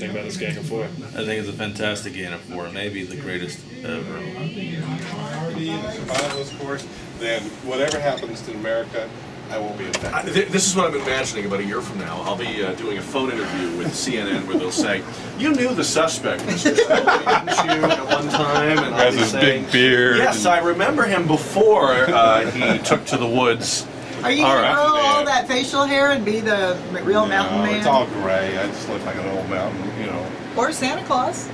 you think about this Gang of Four? I think it's a fantastic Gang of Four, maybe the greatest ever. I'm thinking minority and the survivalist course, then whatever happens to America, I won't be affected. This is what I'm imagining about a year from now. I'll be doing a phone interview with CNN where they'll say, "You knew the suspect, Mr. Stoli, didn't you, at one time?" And I'll Has be his saying, big beard. "Yes, I remember him before he took to the woods." Are you All going to right. grow all that facial hair and be the real mountain man? It's all gray. I just look like an old mountain, you know. Or Santa Claus?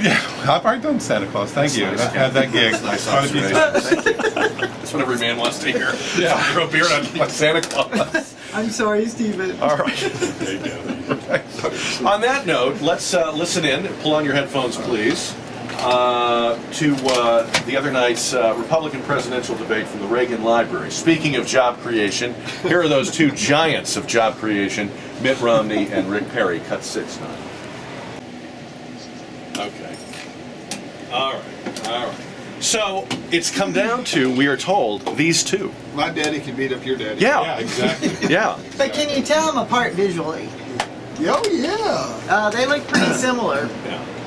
Yeah, I've already done Santa Claus. Thank you. nice. I've had that gig. Nice quite a few observation. times. That's what every man wants to hear. Yeah. I grow a beard on like Santa Claus. I'm sorry, Stephen. All right. On that note, let's listen in. Pull on your headphones, please, to the other night's Republican presidential debate from the Reagan Library. Speaking of job creation, here are those two giants of job creation, Mitt Romney and Rick Perry. Cut 6 now. Okay. All right. So it's come down to, we are told, these two. My daddy can beat up your daddy. Yeah. Exactly. Yeah. But can you tell them apart visually? Oh, yeah. They look pretty similar.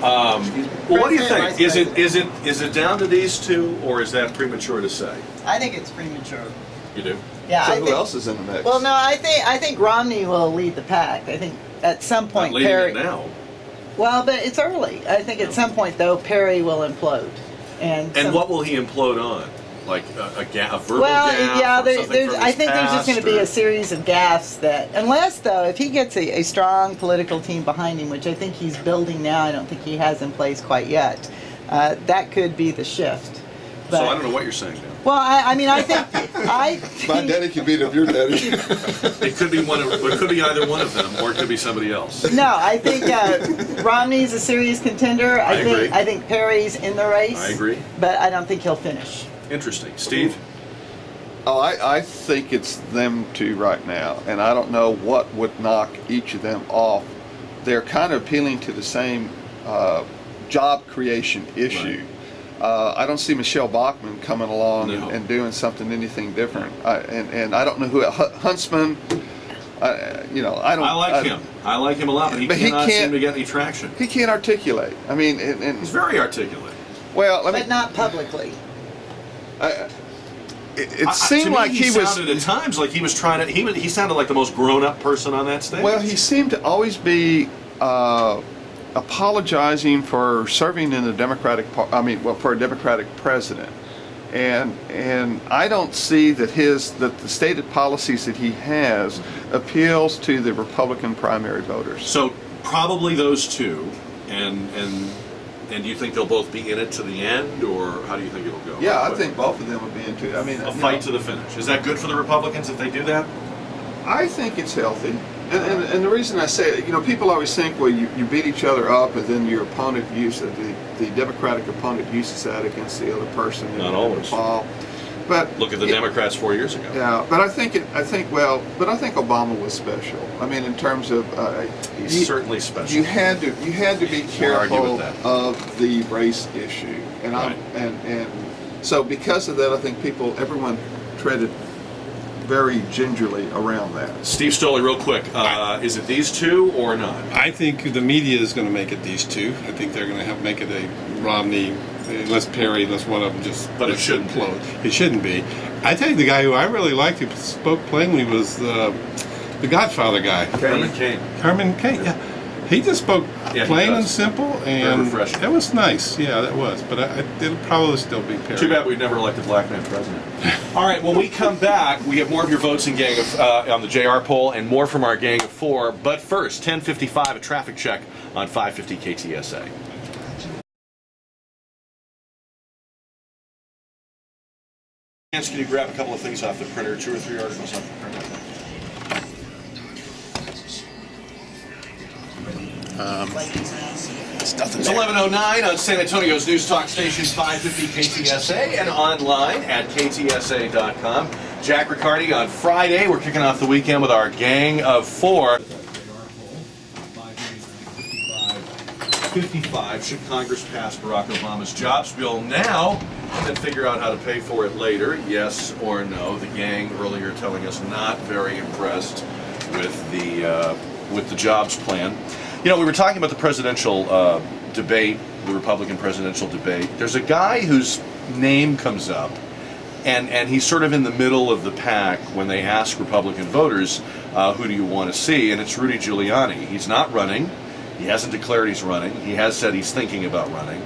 Well, what do you think? President, Is it down to these two, or is that premature to say? I think it's premature. You do? Yeah, So I who think, else is in the mix? well, no, I think Romney will lead the pack. I think at some Not point leading Perry. it now. Well, but it's early. I think at some point though Perry will implode. And what will he implode on? Like a verbal Well, gaffe yeah, or something from I his think there's just going to past, be or- a series of gaffes that, unless though, if he gets a strong political team behind him, which I think he's building now, I don't think he has in place quite yet, that could be the shift. But, So I don't know what you're saying now. well, I mean, I think, My daddy can beat up your daddy. It could be it could be either one of them, or it could be somebody else. no, I think Romney's a serious contender. I agree. I think Perry's in the race. I agree. But I don't think he'll finish. Interesting. Steve? Oh, I think it's them two right now, and I don't know what would knock each of them off. They're kind of appealing to the same job creation issue. I don't see Michelle Bachmann coming along No. and doing anything different. And I don't know who Huntsman. I don't. I like him a lot, but he cannot seem to get any traction. He can't articulate. I mean, He's very articulate. well, But not publicly. it seemed to me, like he was. sounded at times like he was trying to. He sounded like the most grown-up person on that stage. Well, he seemed to always be apologizing for serving in the Democratic. For a Democratic president, and I don't see that the stated policies that he has appeals to the Republican primary voters. So probably those two, and do you think they'll both be in it to the end, or how do you think it'll go? Yeah, I think both of them would be into it. I mean, A fight to the finish. Is that good for the Republicans if they do that? I think it's healthy. And the reason I say it, people always think, well, you beat each other up, and then your opponent the Democratic opponent uses that against the other person. Not always. But Look at the Democrats 4 years ago. Yeah, but I think Obama was special. I mean, in terms of He's certainly special. you had to be argue careful with that. of the race issue, and Right. and so because of that, I think everyone treaded very gingerly around that. Steve Stoli, real quick. Is it these two or not? I think the media is going to make it these two. I think they're going to make it a Romney, unless Perry, unless one of them just. But it shouldn't be. It shouldn't be. I tell you, the guy who I really liked who spoke plainly was the Godfather guy. Herman Cain. Herman Cain. Yeah, he just spoke Yeah, he plain does. and simple, Very and refreshing. that was nice. Yeah, that was. But it'll probably still be Perry. Too bad we've never elected a black man president. All right, when we come back, we have more of your votes in Gang of, on the JR poll and more from our Gang of Four. But first, 10:55, a traffic check on 550 KTSA. Can you grab a couple of things off the printer, 2 or 3 articles off the printer? It's 11:09 on San Antonio's News Talk Station 550 KTSA and online at ktsa.com. Jack Riccardi on Friday. We're kicking off the weekend with our Gang of Four. 55. Should Congress pass Barack Obama's jobs bill now and then figure out how to pay for it later? Yes or no? The gang earlier telling us not very impressed with the jobs plan. You know, we were talking about the presidential debate, the Republican presidential debate. There's a guy whose name comes up, and he's sort of in the middle of the pack when they ask Republican voters, who do you want to see? And it's Rudy Giuliani. He's not running. He hasn't declared he's running. He has said he's thinking about running.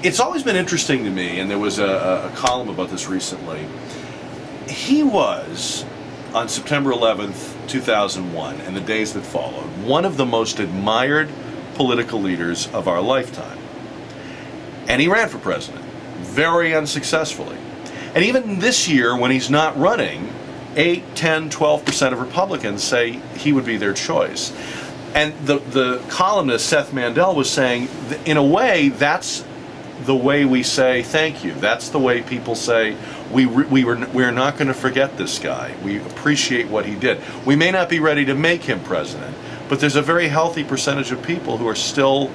It's always been interesting to me, and there was a column about this recently. He was, on September 11th, 2001, and the days that followed, one of the most admired political leaders of our lifetime. And he ran for president, very unsuccessfully. And even this year, when he's not running, 8, 10, 12% of Republicans say he would be their choice. And the columnist, Seth Mandel, was saying, in a way, that's the way we say thank you. That's the way people say, we're not going to forget this guy. We appreciate what he did. We may not be ready to make him president, but there's a very healthy percentage of people who are still,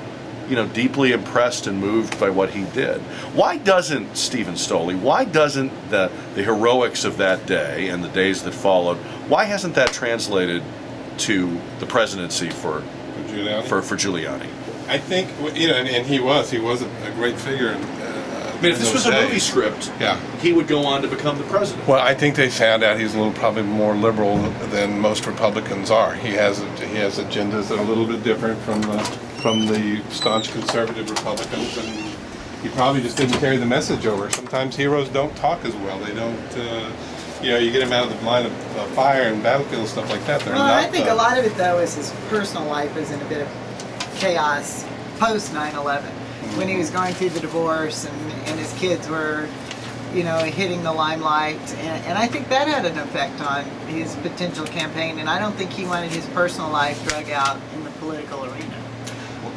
deeply impressed and moved by what he did. Why doesn't Stephen Stoli, why doesn't the heroics of that day and the days that followed, why hasn't that translated to the presidency for Giuliani? I think, and he was a great figure. I mean, if this was a movie script, yeah, he would go on to become the president. Well, I think they found out he's probably more liberal than most Republicans are. He has agendas that are a little bit different from the staunch conservative Republicans, and he probably just didn't carry the message over. Sometimes heroes don't talk as well. They don't. You get them out of the line of fire and battlefield and stuff like that. I think a lot of it, though, is his personal life was in a bit of chaos post 9/11, when he was going through the divorce and his kids were, hitting the limelight. And I think that had an effect on his potential campaign. And I don't think he wanted his personal life drug out in the political arena.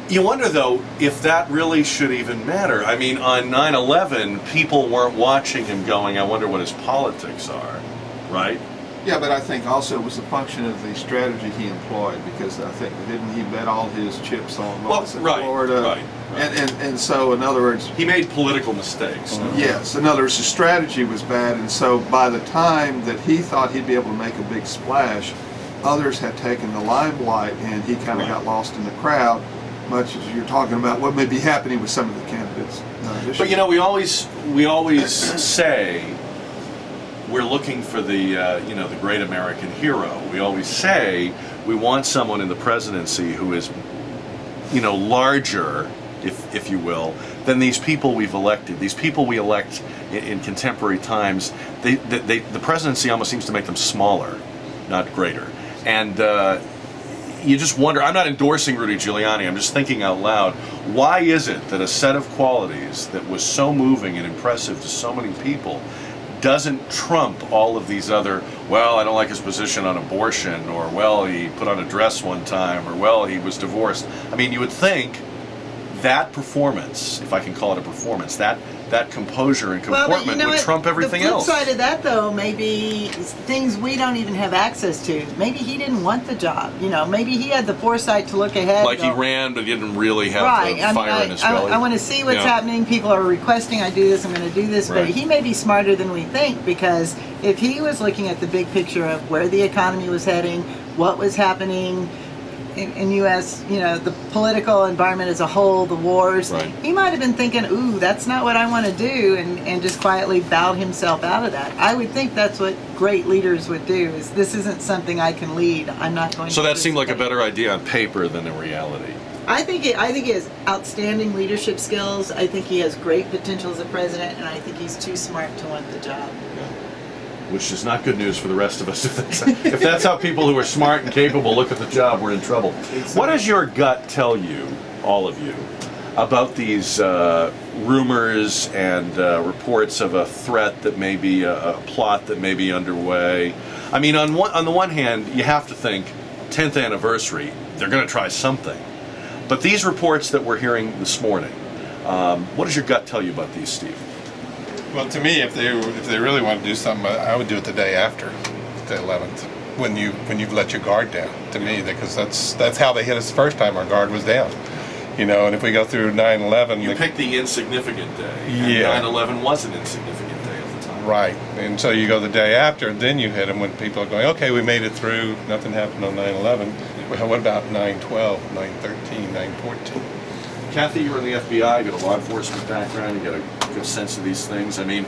You wonder, though, if that really should even matter. I mean, on 9/11, people weren't watching him going, I wonder what his politics are, right? Yeah, but I think also it was a function of the strategy he employed, because I think didn't he bet all his chips on Florida? Right. And so, in other words, he made political mistakes. No? Yes, in other words, the strategy was bad, and so by the time that he thought he'd be able to make a big splash, others had taken the limelight, and he kind of got lost in the crowd. Much as you're talking about what may be happening with some of the candidates. But we always say we're looking for the the great American hero. We always say we want someone in the presidency who is larger, if you will, than these people we've elected. These people we elect in contemporary times, the presidency almost seems to make them smaller, not greater. And you just wonder, I'm not endorsing Rudy Giuliani, I'm just thinking out loud, why is it that a set of qualities that was so moving and impressive to so many people doesn't trump all of these other, well, I don't like his position on abortion, or well, he put on a dress one time, or well, he was divorced. I mean, you would think that performance, if I can call it a performance, that composure and comportment would trump everything else. The flip side of that, though, maybe things we don't even have access to. Maybe he didn't want the job. Maybe he had the foresight to look ahead. Like he ran, but he didn't really have the fire in his belly. I want to see what's happening. People are requesting I do this, I'm going to do this. Right. But he may be smarter than we think, because if he was looking at the big picture of where the economy was heading, what was happening in U.S., the political environment as a whole, the wars, he might have been thinking, ooh, that's not what I want to do, and just quietly bowed himself out of that. I would think that's what great leaders would do, is this isn't something I can lead. I'm not going to. So that seemed like a better idea on paper than in reality. I think he has outstanding leadership skills. I think he has great potential as a president, and I think he's too smart to want the job. Which is not good news for the rest of us. If that's how people who are smart and capable look at the job, we're in trouble. What does your gut tell you, all of you, about these rumors and reports of a threat that may be a plot that may be underway? I mean, on the one hand, you have to think 10th anniversary, they're going to try something. But these reports that we're hearing this morning, what does your gut tell you about these, Steve? Well, to me, if they really want to do something, I would do it the day after the 11th, when you've let your guard down. To me, because that's how they hit us the first time. Our guard was down, And if we go through 9/11, you picked the insignificant day. Yeah. 9/11 was an insignificant day at the time. right. And so you go the day after, and then you hit them when people are going, okay, we made it through, nothing happened on 9/11. Well, what about 9/12, 9/13, 9/14? Cathey, you were in the FBI, you got a law enforcement background, you got a good sense of these things. I mean,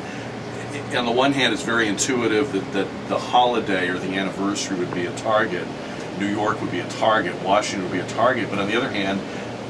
on the one hand, it's very intuitive that the holiday or the anniversary would be a target. New York would be a target, Washington would be a target, but on the other hand,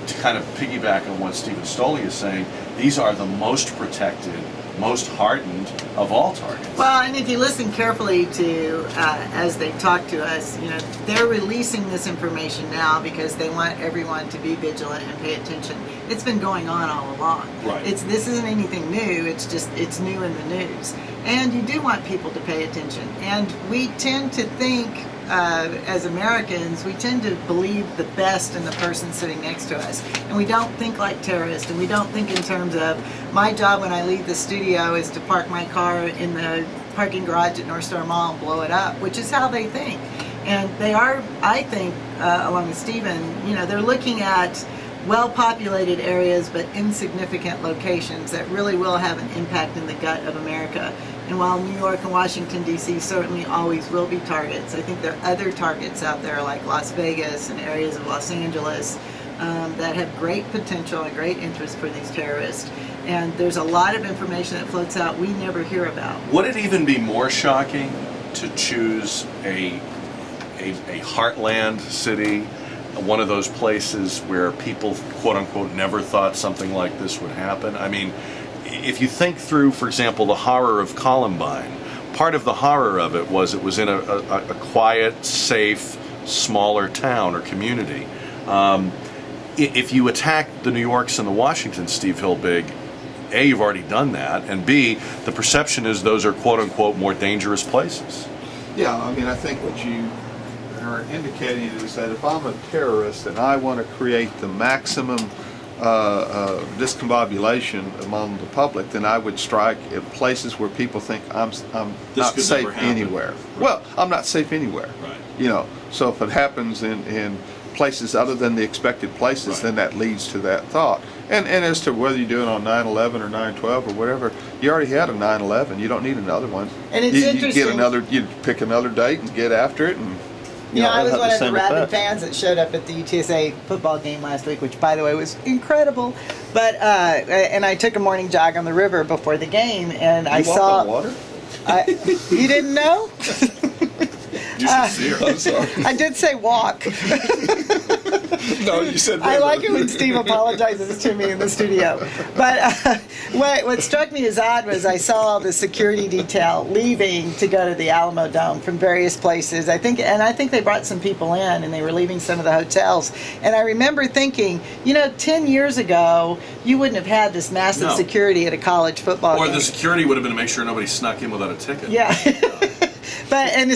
to kind of piggyback on what Stephen Stoli is saying, these are the most protected, most hardened of all targets. Well, and if you listen carefully to as they talk to us, you know, they're releasing this information now because they want everyone to be vigilant and pay attention. It's been going on all along. Right. This isn't anything new. It's new in the news, and you do want people to pay attention. And we tend to think, as Americans, we tend to believe the best in the person sitting next to us, and we don't think like terrorists, and we don't think in terms of my job when I leave the studio is to park my car in the parking garage at North Star Mall and blow it up, which is how they think. And they are, I think, along with Stephen, you know, they're looking at well-populated areas but insignificant locations that really will have an impact in the gut of America. And while New York and Washington, D.C. certainly always will be targets, I think there are other targets out there like Las Vegas and areas of Los Angeles that have great potential and great interest for these terrorists. And there's a lot of information that floats out we never hear about. Would it even be more shocking to choose a heartland city, one of those places where people, quote unquote, never thought something like this would happen? I mean, if you think through, for example, the horror of Columbine, part of the horror of it was in a quiet, safe, smaller town or community. If you attack the New Yorks and the Washingtons, Steve Hilbig, A, you've already done that, and B, the perception is those are quote unquote more dangerous places. Yeah, I mean, I think what you are indicating is that if I'm a terrorist and I want to create the maximum discombobulation among the public, then I would strike at places where people think I'm not could safe never happen. anywhere. Right. Well, I'm not safe anywhere. Right. You know, so if it happens in places other than the expected places, Right. then that leads to that thought. And as to whether you do it on 9/11 or 9/12 or whatever, you already had a 9/11. You don't need another one. And it's you interesting. You pick another date and get after it, and You know, I was it'll one have of the the same rabid effect. fans that showed up at the UTSA football game last week, which, by the way, was incredible. But and I took a morning jog on the river before the game, and I You walk saw. on water? You didn't know? You should see her. I'm sorry. I did say walk. No, you said I like it when Steve apologizes to me in the studio. But what struck me as odd was I saw the security detail leaving to go to the Alamo Dome from various places. I think they brought some people in, and they were leaving some of the hotels. And I remember thinking, you know, 10 years ago, you wouldn't have had this massive No. security at a college football Or game. the security would have been to make sure nobody snuck in without a ticket. Yeah. But and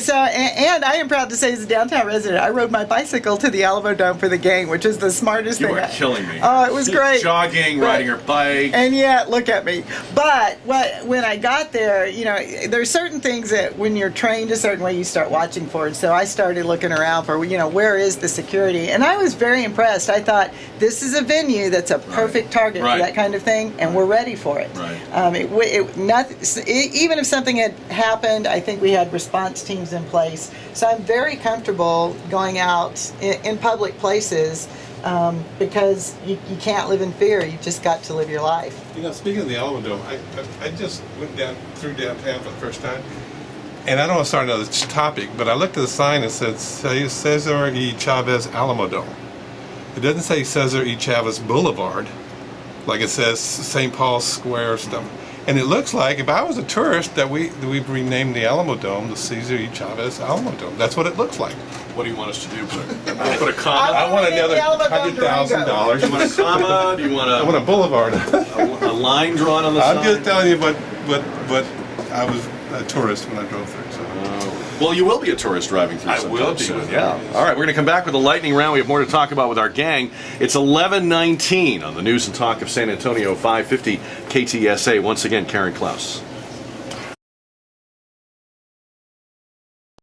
I am proud to say, as a downtown resident, I rode my bicycle to the Alamo Dome for the game, which is the smartest You thing. are killing me. Oh, it was great. Jogging, But- riding her bike. And yet, look at me. But when I got there, you know, there's certain things that when you're trained a certain way, you start watching for. And so I started looking around for, you know, where is the security? And I was very impressed. I thought, this is a venue that's a perfect target Right. for that kind of thing, and we're ready for it. Right. Even if something had happened, I think we had response teams in place. So I'm very comfortable going out in public places because you can't live in fear. You just got to live your life. You know, speaking of the Alamo Dome, I just went through downtown for the first time, and I don't want to start another topic, but I looked at the sign that said Cesar E. Chavez Alamo Dome. It doesn't say Cesar E. Chavez Boulevard, like it says St. Paul's Square stuff. And it looks like, if I was a tourist, that we've renamed the Alamo Dome the Cesar E. Chavez Alamo Dome. That's what it looks like. What do you want us to do? Put a comma? I want another the Alamo Dome $100,000. Do you want a comma? Do you want I want a boulevard. a line drawn on the I'm sign? just telling you, but I was a tourist when I drove through. So. Well, you will be a tourist driving through I sometime will be soon. with Yeah. you. All right, we're going to come back with a lightning round. We have more to talk about with our gang. It's 11:19 on the News and Talk of San Antonio, 550 KTSA. Once again, Karen Klaus.